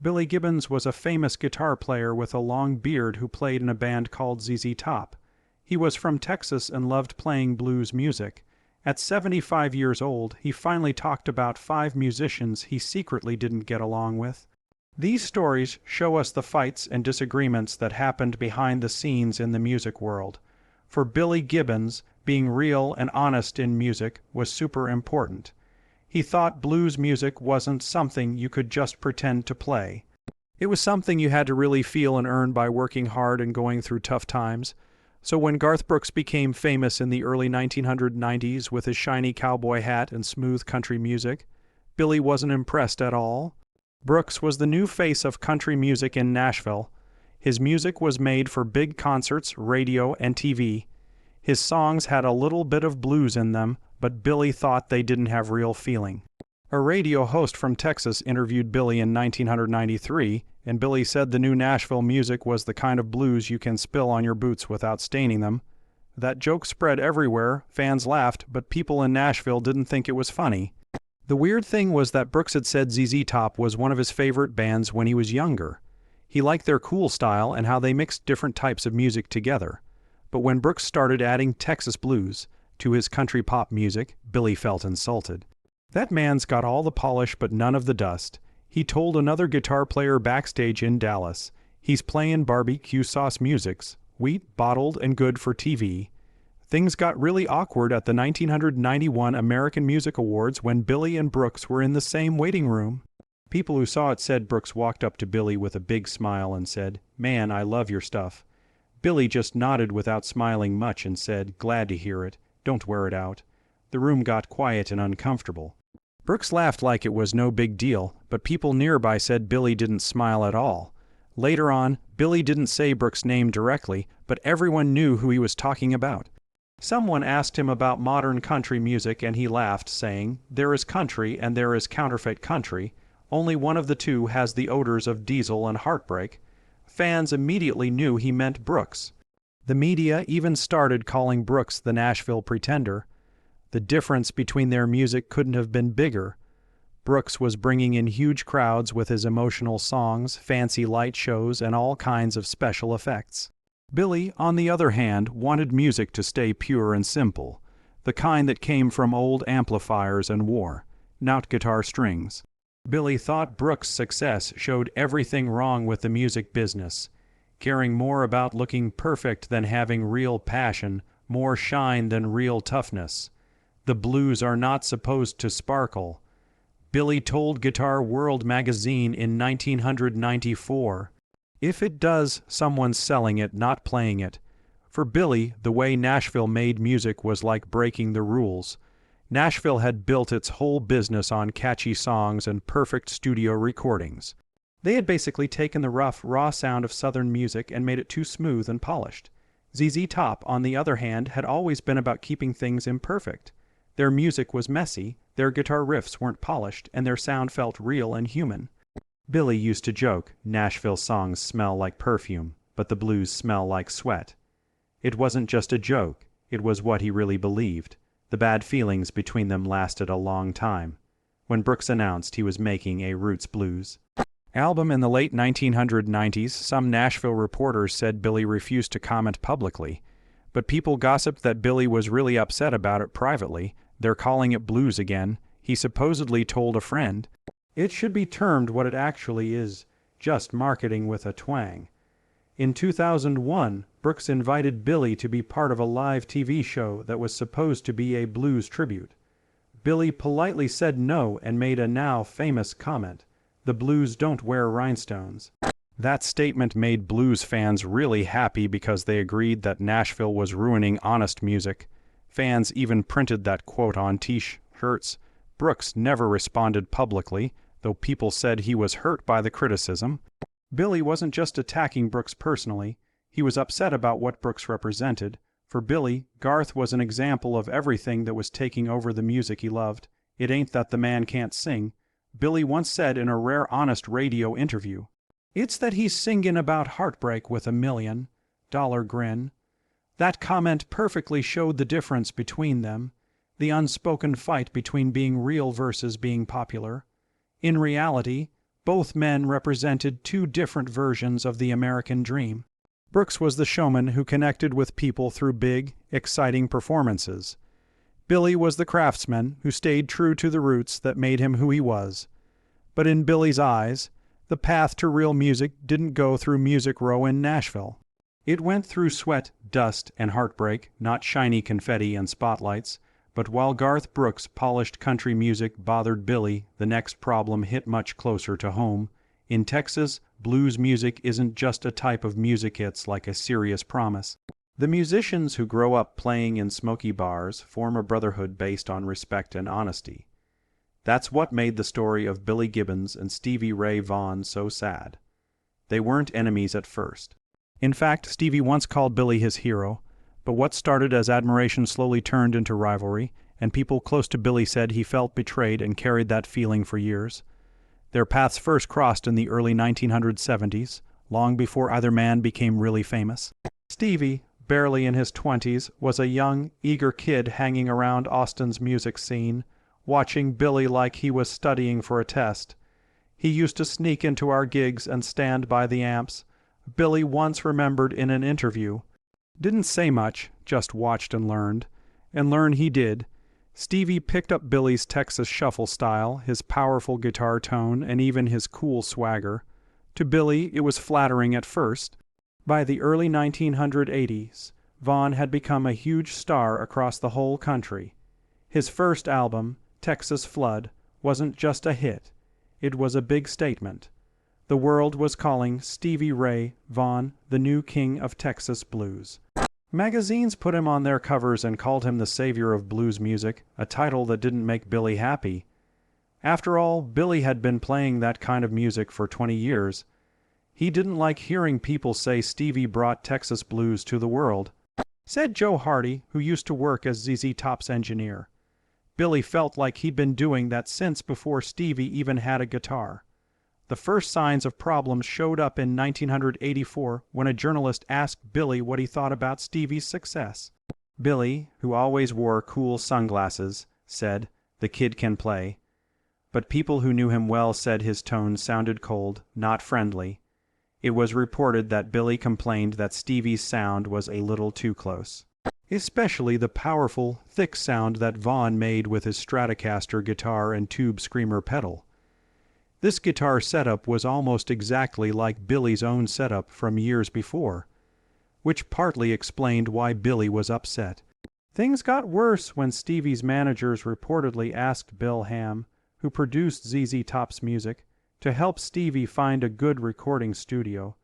Billy Gibbons was a famous guitar player with a long beard who played in a band called ZZ Top. He was from Texas and loved playing blues music. At 75 years old, he finally talked about 5 musicians he secretly didn't get along with. These stories show us the fights and disagreements that happened behind the scenes in the music world. For Billy Gibbons, being real and honest in music was super important. He thought blues music wasn't something you could just pretend to play. It was something you had to really feel and earn by working hard and going through tough times. So when Garth Brooks became famous in the early 1990s with his shiny cowboy hat and smooth country music, Billy wasn't impressed at all. Brooks was the new face of country music in Nashville. His music was made for big concerts, radio, and TV. His songs had a little bit of blues in them, but Billy thought they didn't have real feeling. A radio host from Texas interviewed Billy in 1993, and Billy said the new Nashville music was the kind of blues you can spill on your boots without staining them. That joke spread everywhere, fans laughed, but people in Nashville didn't think it was funny. The weird thing was that Brooks had said ZZ Top was one of his favorite bands when he was younger. He liked their cool style and how they mixed different types of music together. But when Brooks started adding Texas blues to his country pop music, Billy felt insulted. That man's got all the polish but none of the dust. He told another guitar player backstage in Dallas, he's playing barbecue sauce musics, wheat, bottled, and good for TV. Things got really awkward at the 1991 American Music Awards when Billy and Brooks were in the same waiting room. People who saw it said Brooks walked up to Billy with a big smile and said, "Man, I love your stuff." Billy just nodded without smiling much and said, "Glad to hear it. Don't wear it out." The room got quiet and uncomfortable. Brooks laughed like it was no big deal, but people nearby said Billy didn't smile at all. Later on, Billy didn't say Brooks' name directly, but everyone knew who he was talking about. Someone asked him about modern country music and he laughed, saying, "There is country and there is counterfeit country. Only one of the two has the odors of diesel and heartbreak." Fans immediately knew he meant Brooks. The media even started calling Brooks the Nashville Pretender. The difference between their music couldn't have been bigger. Brooks was bringing in huge crowds with his emotional songs, fancy light shows, and all kinds of special effects. Billy, on the other hand, wanted music to stay pure and simple, the kind that came from old amplifiers and war, not guitar strings. Billy thought Brooks' success showed everything wrong with the music business, caring more about looking perfect than having real passion, more shine than real toughness. The blues are not supposed to sparkle. Billy told Guitar World magazine in 1994, "If it does, someone's selling it, not playing it." For Billy, the way Nashville made music was like breaking the rules. Nashville had built its whole business on catchy songs and perfect studio recordings. They had basically taken the rough, raw sound of Southern music and made it too smooth and polished. ZZ Top, on the other hand, had always been about keeping things imperfect. Their music was messy, their guitar riffs weren't polished, and their sound felt real and human. Billy used to joke, "Nashville songs smell like perfume, but the blues smell like sweat." It wasn't just a joke, it was what he really believed. The bad feelings between them lasted a long time. When Brooks announced he was making a Roots Blues album in the late 1990s, some Nashville reporters said Billy refused to comment publicly. But people gossiped that Billy was really upset about it privately. "They're calling it blues again." He supposedly told a friend, "It should be termed what it actually is, just marketing with a twang." In 2001, Brooks invited Billy to be part of a live TV show that was supposed to be a blues tribute. Billy politely said no and made a now famous comment, "The blues don't wear rhinestones." That statement made blues fans really happy because they agreed that Nashville was ruining honest music. Fans even printed that quote on T-shirts. Brooks never responded publicly, though people said he was hurt by the criticism. Billy wasn't just attacking Brooks personally, he was upset about what Brooks represented. For Billy, Garth was an example of everything that was taking over the music he loved. "It ain't that the man can't sing," Billy once said in a rare honest radio interview. "It's that he's singing about heartbreak with $1,000,000 grin." That comment perfectly showed the difference between them, the unspoken fight between being real versus being popular. In reality, Both men represented two different versions of the American dream. Brooks was the showman who connected with people through big, exciting performances. Billy was the craftsman who stayed true to the roots that made him who he was. But in Billy's eyes, the path to real music didn't go through Music Row in Nashville. It went through sweat, dust, and heartbreak, not shiny confetti and spotlights. But while Garth Brooks' polished country music bothered Billy, the next problem hit much closer to home. In Texas, blues music isn't just a type of music hits like a serious promise. The musicians who grow up playing in smoky bars form a brotherhood based on respect and honesty. That's what made the story of Billy Gibbons and Stevie Ray Vaughan so sad. They weren't enemies at first. In fact, Stevie once called Billy his hero, but what started as admiration slowly turned into rivalry, and people close to Billy said he felt betrayed and carried that feeling for years. Their paths first crossed in the early 1970s, long before either man became really famous. Stevie, barely in his 20s, was a young, eager kid hanging around Austin's music scene, watching Billy like he was studying for a test. He used to sneak into our gigs and stand by the amps. Billy once remembered in an interview. Didn't say much, just watched and learned. And learn he did. Stevie picked up Billy's Texas shuffle style, his powerful guitar tone, and even his cool swagger. To Billy, it was flattering at first. By the early 1980s, Vaughan had become a huge star across the whole country. His first album, Texas Flood, wasn't just a hit. It was a big statement. The world was calling Stevie Ray Vaughan the new king of Texas blues. Magazines put him on their covers and called him the savior of blues music, a title that didn't make Billy happy. After all, Billy had been playing that kind of music for 20 years. He didn't like hearing people say Stevie brought Texas blues to the world. Said Joe Hardy, who used to work as ZZ Top's engineer. Billy felt like he'd been doing that since before Stevie even had a guitar. The first signs of problems showed up in 1984 when a journalist asked Billy what he thought about Stevie's success. Billy, who always wore cool sunglasses, said, "The kid can play." But people who knew him well said his tone sounded cold, not friendly. It was reported that Billy complained that Stevie's sound was a little too close. Especially the powerful, thick sound that Vaughan made with his Stratocaster guitar and tube screamer pedal. This guitar setup was almost exactly like Billy's own setup from years before, which partly explained why Billy was upset. Things got worse when Stevie's managers reportedly asked Bill Ham, who produced ZZ Top's music, to help Stevie find a good recording studio.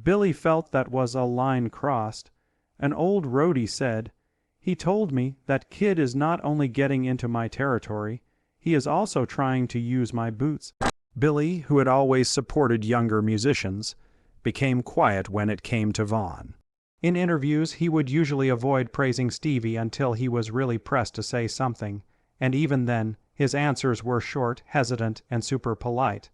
Billy felt that was a line crossed. An old roadie said, "He told me that kid is not only getting into my territory, he is also trying to use my boots." Billy, who had always supported younger musicians, became quiet when it came to Vaughan. In interviews, he would usually avoid praising Stevie until he was really pressed to say something, and even then, his answers were short, hesitant, and super polite,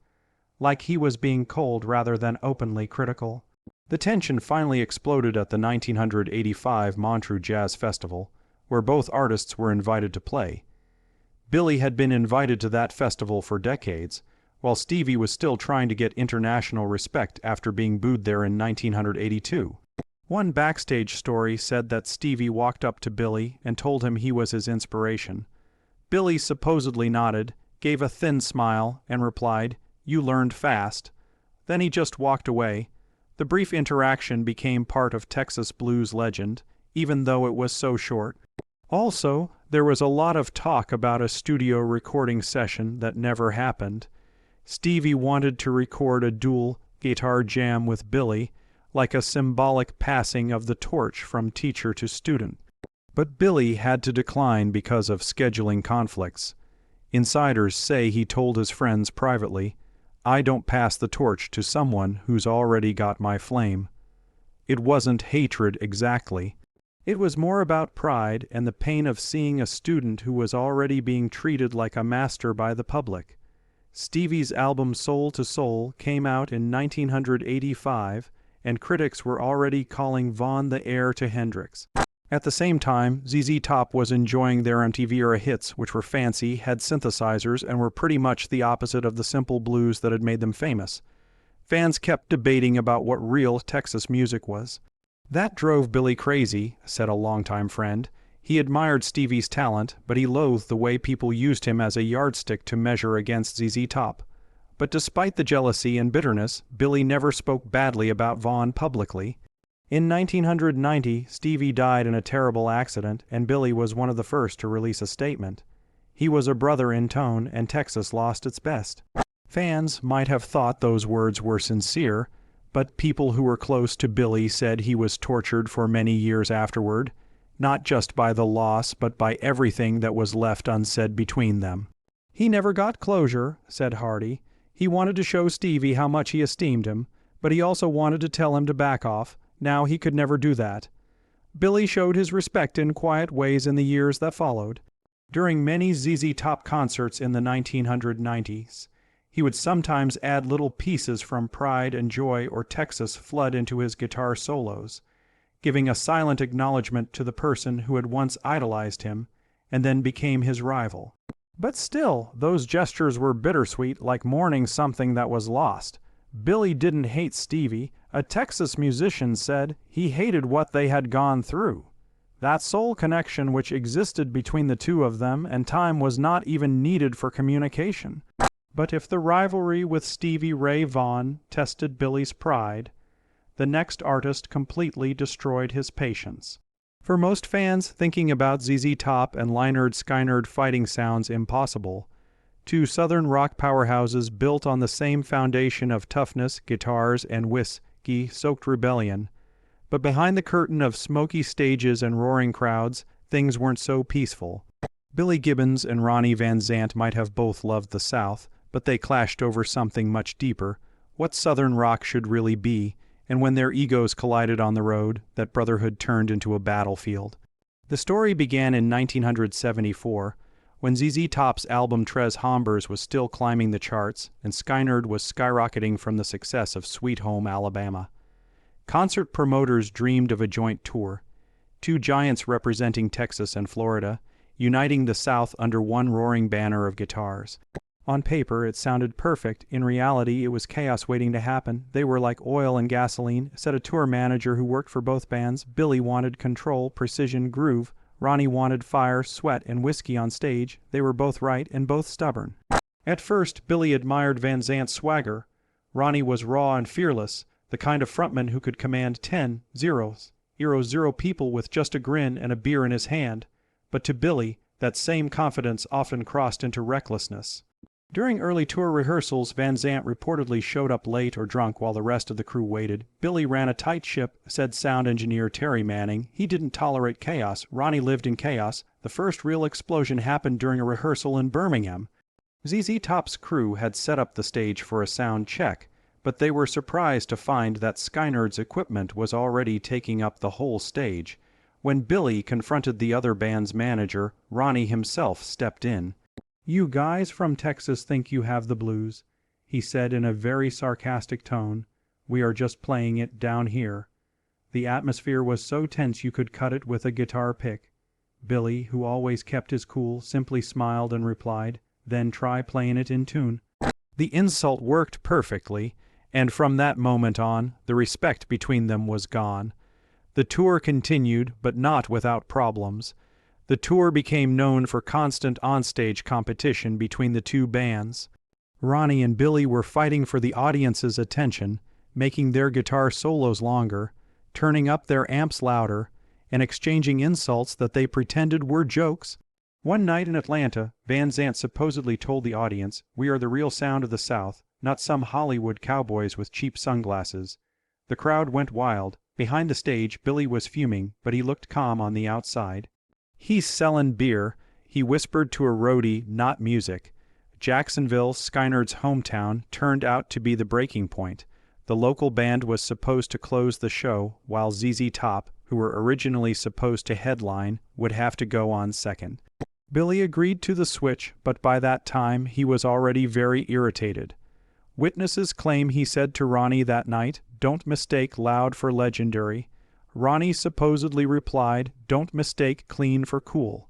like he was being cold rather than openly critical. The tension finally exploded at the 1985 Montreux Jazz Festival, where both artists were invited to play. Billy had been invited to that festival for decades, while Stevie was still trying to get international respect after being booed there in 1982. One backstage story said that Stevie walked up to Billy and told him he was his inspiration. Billy supposedly nodded, gave a thin smile, and replied, "You learned fast." Then he just walked away. The brief interaction became part of Texas blues legend, even though it was so short. Also, there was a lot of talk about a studio recording session that never happened. Stevie wanted to record a dual guitar jam with Billy, like a symbolic passing of the torch from teacher to student. But Billy had to decline because of scheduling conflicts. Insiders say he told his friends privately, "I don't pass the torch to someone who's already got my flame." It wasn't hatred exactly. It was more about pride and the pain of seeing a student who was already being treated like a master by the public. Stevie's album Soul to Soul came out in 1985, and critics were already calling Vaughan the heir to Hendrix. At the same time, ZZ Top was enjoying their MTV-era hits, which were fancy, had synthesizers, and were pretty much the opposite of the simple blues that had made them famous. Fans kept debating about what real Texas music was. That drove Billy crazy, said a longtime friend. He admired Stevie's talent, but he loathed the way people used him as a yardstick to measure against ZZ Top. But despite the jealousy and bitterness, Billy never spoke badly about Vaughn publicly. In 1990, Stevie died in a terrible accident, and Billy was one of the first to release a statement. He was a brother in tone, and Texas lost its best. Fans might have thought those words were sincere, but people who were close to Billy said he was tortured for many years afterward, not just by the loss, but by everything that was left unsaid between them. He never got closure, said Hardy. He wanted to show Stevie how much he esteemed him, but he also wanted to tell him to back off. Now he could never do that. Billy showed his respect in quiet ways in the years that followed. During many ZZ Top concerts in the 1990s, he would sometimes add little pieces from Pride and Joy or Texas flood into his guitar solos, giving a silent acknowledgement to the person who had once idolized him and then became his rival. But still, those gestures were bittersweet, like mourning something that was lost. Billy didn't hate Stevie. A Texas musician said he hated what they had gone through. That soul connection which existed between the two of them, and time was not even needed for communication. But if the rivalry with Stevie Ray Vaughan tested Billy's pride, the next artist completely destroyed his patience. For most fans, thinking about ZZ Top and Lynyrd Skynyrd fighting sounds impossible. Two southern rock powerhouses built on the same foundation of toughness, guitars, and whiskey-soaked rebellion. But behind the curtain of smoky stages and roaring crowds, things weren't so peaceful. Billy Gibbons and Ronnie Van Zant might have both loved the South, but they clashed over something much deeper, what Southern rock should really be, and when their egos collided on the road, that brotherhood turned into a battlefield. The story began in 1974, when ZZ Top's album Tres Hombres was still climbing the charts, and Skynyrd was skyrocketing from the success of Sweet Home Alabama. Concert promoters dreamed of a joint tour, two giants representing Texas and Florida, uniting the South under one roaring banner of guitars. On paper, it sounded perfect. In reality, it was chaos waiting to happen. They were like oil and gasoline, said a tour manager who worked for both bands. Billy wanted control, precision, groove. Ronnie wanted fire, sweat, and whiskey on stage. They were both right and both stubborn. At first, Billy admired Van Zant's swagger. Ronnie was raw and fearless, the kind of frontman who could command 10 0 people with just a grin and a beer in his hand. But to Billy, that same confidence often crossed into recklessness. During early tour rehearsals, Van Zant reportedly showed up late or drunk while the rest of the crew waited. Billy ran a tight ship, said sound engineer Terry Manning. He didn't tolerate chaos. Ronnie lived in chaos. The first real explosion happened during a rehearsal in Birmingham. ZZ Top's crew had set up the stage for a sound check, but they were surprised to find that Skynyrd's equipment was already taking up the whole stage. When Billy confronted the other band's manager, Ronnie himself stepped in. "You guys from Texas think you have the blues," he said in a very sarcastic tone. "We are just playing it down here." The atmosphere was so tense you could cut it with a guitar pick. Billy, who always kept his cool, simply smiled and replied, "Then try playing it in tune." The insult worked perfectly, and from that moment on, the respect between them was gone. The tour continued, but not without problems. The tour became known for constant onstage competition between the two bands. Ronnie and Billy were fighting for the audience's attention, making their guitar solos longer, turning up their amps louder, and exchanging insults that they pretended were jokes. One night in Atlanta, Van Zant supposedly told the audience, "We are the real sound of the South, not some Hollywood cowboys with cheap sunglasses." The crowd went wild. Behind the stage, Billy was fuming, but he looked calm on the outside. "He's sellin' beer," he whispered to a roadie, not music. Jacksonville, Skynyrd's hometown, turned out to be the breaking point. The local band was supposed to close the show, while ZZ Top, who were originally supposed to headline, would have to go on second. Billy agreed to the switch, but by that time he was already very irritated. Witnesses claim he said to Ronnie that night, "Don't mistake loud for legendary." Ronnie supposedly replied, "Don't mistake clean for cool."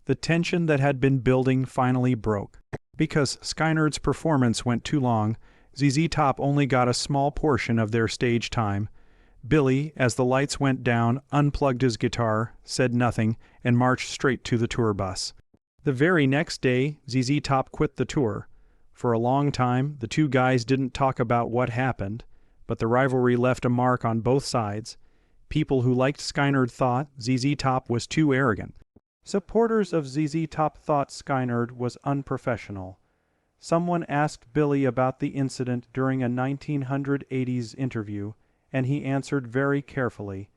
The tension that had been building finally broke. Because Skynyrde's performance went too long, ZZ Top only got a small portion of their stage time. Billy, as the lights went down, unplugged his guitar, said nothing, and marched straight to the tour bus. The very next day, ZZ Top quit the tour. For a long time, the two guys didn't talk about what happened, but the rivalry left a mark on both sides. People who liked Skynyrde thought ZZ Top was too arrogant. Supporters of ZZ Top thought Skynyrde was unprofessional. Someone asked Billy about the incident during a 1980s interview, and he answered very carefully,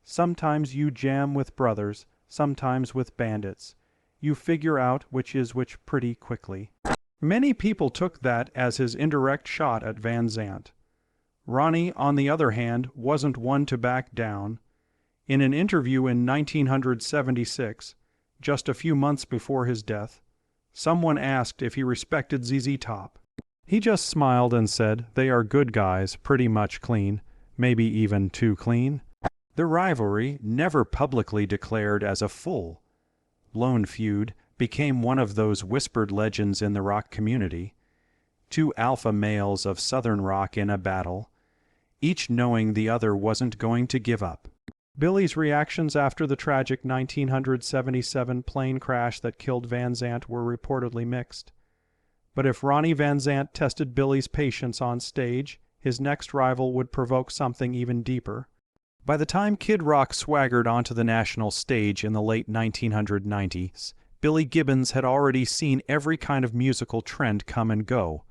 "Sometimes you jam with brothers, sometimes with bandits. You figure out which is which pretty quickly." Many people took that as his indirect shot at Van Zandt. Ronnie, on the other hand, wasn't one to back down. In an interview in 1976, just a few months before his death, someone asked if he respected ZZ Top. He just smiled and said, "They are good guys, pretty much clean, maybe even too clean." The rivalry, never publicly declared as a full-blown feud, became one of those whispered legends in the rock community. Two alpha males of Southern rock in a battle, each knowing the other wasn't going to give up. Billy's reactions after the tragic 1977 plane crash that killed Van Zandt were reportedly mixed. But if Ronnie Van Zandt tested Billy's patience on stage, his next rival would provoke something even deeper. By the time Kid Rock swaggered onto the national stage in the late 1990s, Billy Gibbons had already seen every kind of musical trend come and go.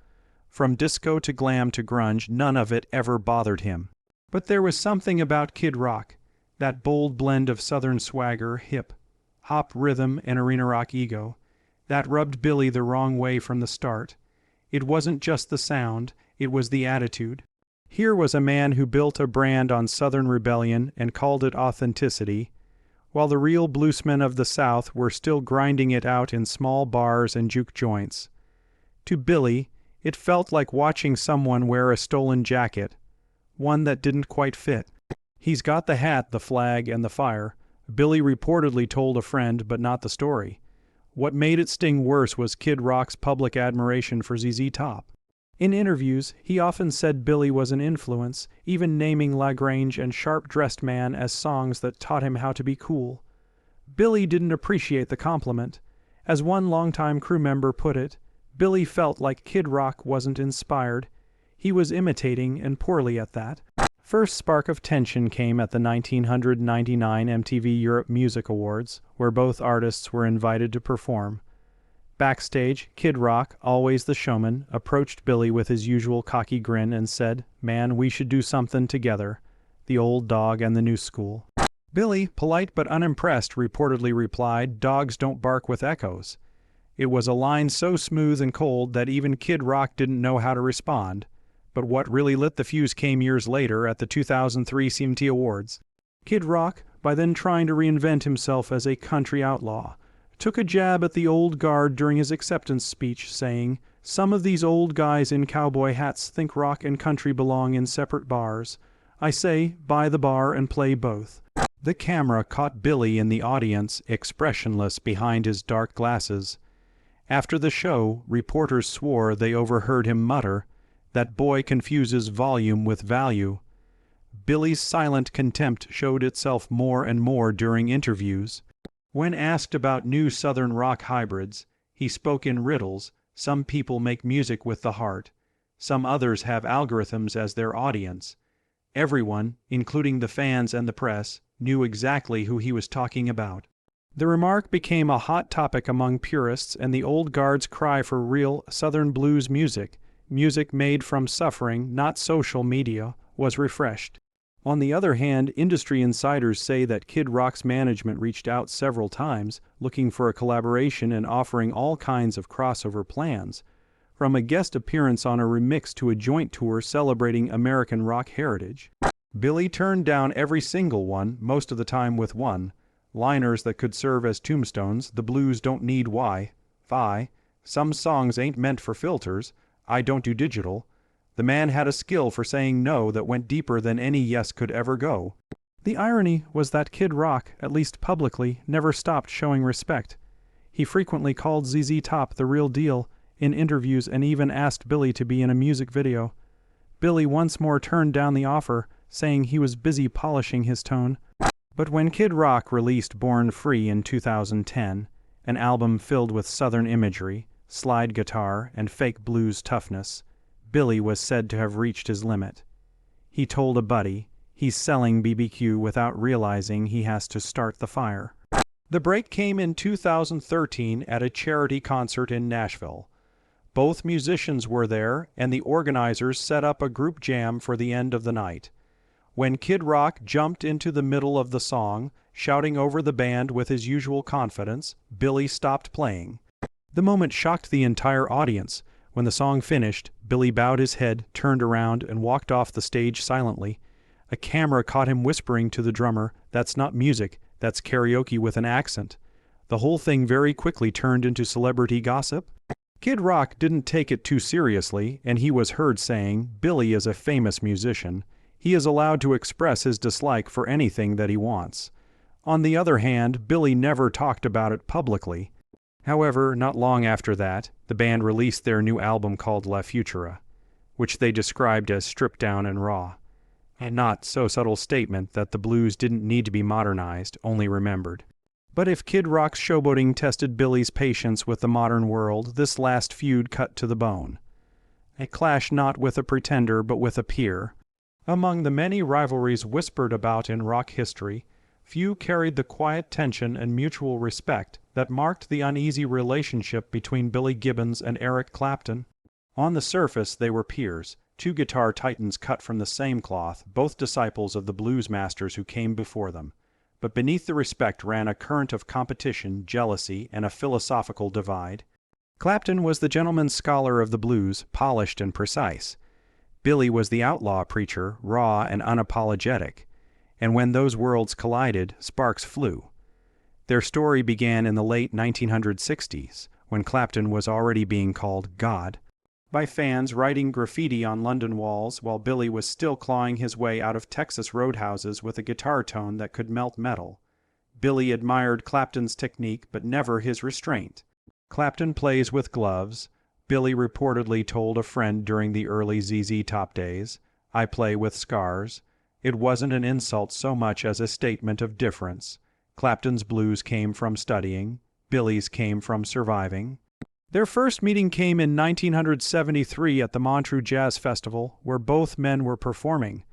From disco to glam to grunge, none of it ever bothered him. But there was something about Kid Rock, that bold blend of Southern swagger, hip-hop rhythm, and arena rock ego, that rubbed Billy the wrong way from the start. It wasn't just the sound, it was the attitude. Here was a man who built a brand on Southern rebellion and called it authenticity, while the real bluesmen of the South were still grinding it out in small bars and juke joints. To Billy, it felt like watching someone wear a stolen jacket, one that didn't quite fit. "He's got the hat, the flag, and the fire," Billy reportedly told a friend, but not the story. What made it sting worse was Kid Rock's public admiration for ZZ Top. In interviews, he often said Billy was an influence, even naming La Grange and Sharp-Dressed Man as songs that taught him how to be cool. Billy didn't appreciate the compliment. As one longtime crew member put it, Billy felt like Kid Rock wasn't inspired. He was imitating, and poorly at that. First spark of tension came at the 1999 MTV Europe Music Awards, where both artists were invited to perform. Backstage, Kid Rock, always the showman, approached Billy with his usual cocky grin and said, "Man, we should do something together. The old dog and the new school." Billy, polite but unimpressed, reportedly replied, "Dogs don't bark with echoes." It was a line so smooth and cold that even Kid Rock didn't know how to respond. But what really lit the fuse came years later at the 2003 CMT Awards. Kid Rock, by then trying to reinvent himself as a country outlaw, took a jab at the old guard during his acceptance speech, saying, "Some of these old guys in cowboy hats think rock and country belong in separate bars. I say, buy the bar and play both." The camera caught Billy in the audience, expressionless behind his dark glasses. After the show, reporters swore they overheard him mutter, "That boy confuses volume with value." Billy's silent contempt showed itself more and more during interviews. When asked about new Southern rock hybrids, he spoke in riddles. Some people make music with the heart. Some others have algorithms as their audience. Everyone, including the fans and the press, knew exactly who he was talking about. The remark became a hot topic among purists, and the old guard's cry for real Southern blues music, music made from suffering, not social media, was refreshed. On the other hand, industry insiders say that Kid Rock's management reached out several times, looking for a collaboration and offering all kinds of crossover plans, from a guest appearance on a remix to a joint tour celebrating American rock heritage. Billy turned down every single one, most of the time with one-liners that could serve as tombstones: "The blues don't need Wi-Fi," "Some songs ain't meant for filters," "I don't do digital." The man had a skill for saying no that went deeper than any yes could ever go. The irony was that Kid Rock, at least publicly, never stopped showing respect. He frequently called ZZ Top the real deal in interviews and even asked Billy to be in a music video. Billy once more turned down the offer, saying he was busy polishing his tone. But when Kid Rock released Born Free in 2010, an album filled with Southern imagery, slide guitar, and fake blues toughness, Billy was said to have reached his limit. He told a buddy, he's selling BBQ without realizing he has to start the fire. The break came in 2013 at a charity concert in Nashville. Both musicians were there, and the organizers set up a group jam for the end of the night. When Kid Rock jumped into the middle of the song, shouting over the band with his usual confidence, Billy stopped playing. The moment shocked the entire audience. When the song finished, Billy bowed his head, turned around, and walked off the stage silently. A camera caught him whispering to the drummer, "That's not music, that's karaoke with an accent." The whole thing very quickly turned into celebrity gossip. Kid Rock didn't take it too seriously, and he was heard saying, "Billy is a famous musician. He is allowed to express his dislike for anything that he wants." On the other hand, Billy never talked about it publicly. However, not long after that, the band released their new album called La Futura, which they described as stripped down and raw. A not so subtle statement that the blues didn't need to be modernized, only remembered. But if Kid Rock's showboating tested Billy's patience with the modern world, this last feud cut to the bone. A clash not with a pretender but with a peer. Among the many rivalries whispered about in rock history, few carried the quiet tension and mutual respect that marked the uneasy relationship between Billy Gibbons and Eric Clapton. On the surface they were peers, two guitar titans cut from the same cloth, both disciples of the blues masters who came before them. But beneath the respect ran a current of competition, jealousy, and a philosophical divide. Clapton was the gentleman scholar of the blues, polished and precise. Billy was the outlaw preacher, raw and unapologetic. And when those worlds collided, sparks flew. Their story began in the late 1960s, when Clapton was already being called God by fans writing graffiti on London walls while Billy was still clawing his way out of Texas roadhouses with a guitar tone that could melt metal. Billy admired Clapton's technique but never his restraint. "Clapton plays with gloves," Billy reportedly told a friend during the early ZZ Top days. "I play with scars." It wasn't an insult so much as a statement of difference. Clapton's blues came from studying, Billy's came from surviving. Their first meeting came in 1973 at the Montreux Jazz Festival, where both men were performing.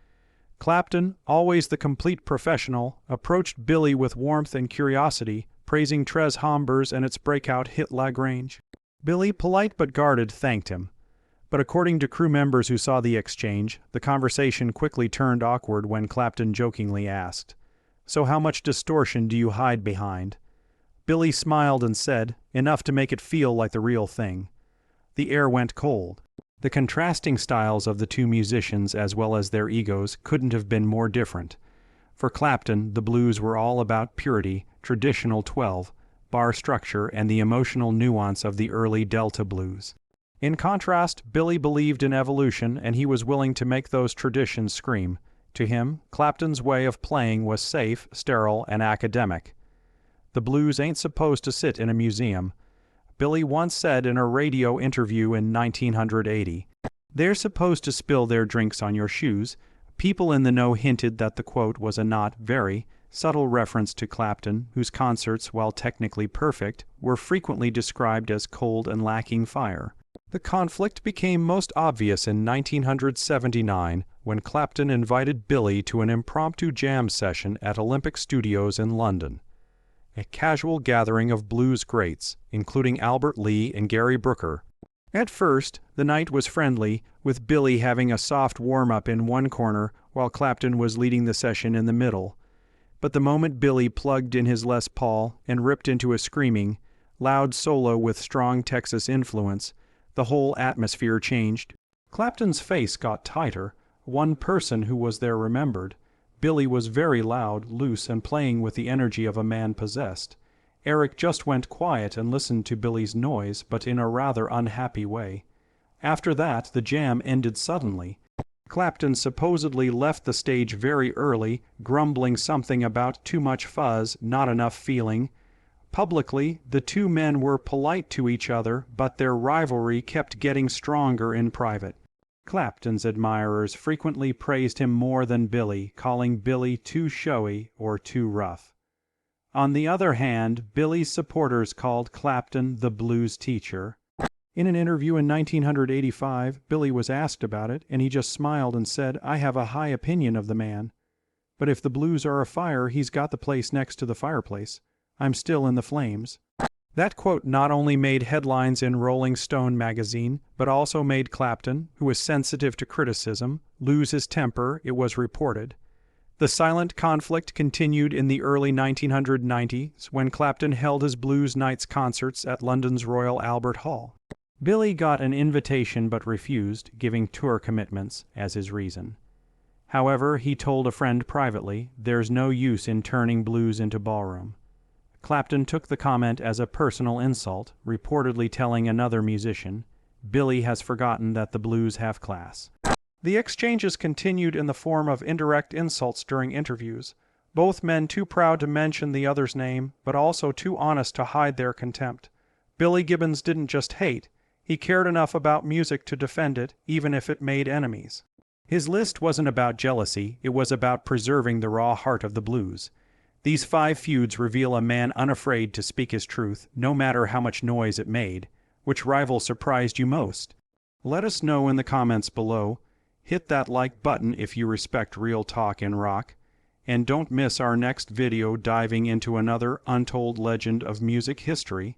Clapton, always the complete professional, approached Billy with warmth and curiosity, praising Tres Hombres and its breakout hit La Grange. Billy, polite but guarded, thanked him. But according to crew members who saw the exchange, the conversation quickly turned awkward when Clapton jokingly asked, "So how much distortion do you hide behind?" Billy smiled and said, "Enough to make it feel like the real thing." The air went cold. The contrasting styles of the two musicians as well as their egos couldn't have been more different. For Clapton, the blues were all about purity, traditional 12, bar structure, and the emotional nuance of the early Delta blues. In contrast, Billy believed in evolution, and he was willing to make those traditions scream. To him, Clapton's way of playing was safe, sterile, and academic. "The blues ain't supposed to sit in a museum." Billy once said in a radio interview in 1980, "They're supposed to spill their drinks on your shoes." People in the know hinted that the quote was a not very subtle reference to Clapton, whose concerts, while technically perfect, were frequently described as cold and lacking fire. The conflict became most obvious in 1979 when Clapton invited Billy to an impromptu jam session at Olympic Studios in London. A casual gathering of blues greats, including Albert Lee and Gary Brooker. At first, the night was friendly, with Billy having a soft warm-up in one corner while Clapton was leading the session in the middle. But the moment Billy plugged in his Les Paul and ripped into a screaming, loud solo with strong Texas influence, the whole atmosphere changed. Clapton's face got tighter. One person who was there remembered. Billy was very loud, loose, and playing with the energy of a man possessed. Eric just went quiet and listened to Billy's noise, but in a rather unhappy way. After that, the jam ended suddenly. Clapton supposedly left the stage very early, grumbling something about too much fuzz, not enough feeling. Publicly, the two men were polite to each other, but their rivalry kept getting stronger in private. Clapton's admirers frequently praised him more than Billy, calling Billy too showy or too rough. On the other hand, Billy's supporters called Clapton the blues teacher. In an interview in 1985, Billy was asked about it, and he just smiled and said, "I have a high opinion of the man. But if the blues are afire, he's got the place next to the fireplace. I'm still in the flames." That quote not only made headlines in Rolling Stone magazine, but also made Clapton, who was sensitive to criticism, lose his temper, it was reported. The silent conflict continued in the early 1990s when Clapton held his Blues Nights concerts at London's Royal Albert Hall. Billy got an invitation but refused, giving tour commitments as his reason. However, he told a friend privately, "There's no use in turning blues into ballroom." Clapton took the comment as a personal insult, reportedly telling another musician, "Billy has forgotten that the blues have class." The exchanges continued in the form of indirect insults during interviews, both men too proud to mention the other's name, but also too honest to hide their contempt. Billy Gibbons didn't just hate, he cared enough about music to defend it, even if it made enemies. His list wasn't about jealousy, it was about preserving the raw heart of the blues. These 5 feuds reveal a man unafraid to speak his truth, no matter how much noise it made. Which rival surprised you most? Let us know in the comments below. Hit that like button if you respect real talk in rock. And don't miss our next video diving into another untold legend of music history.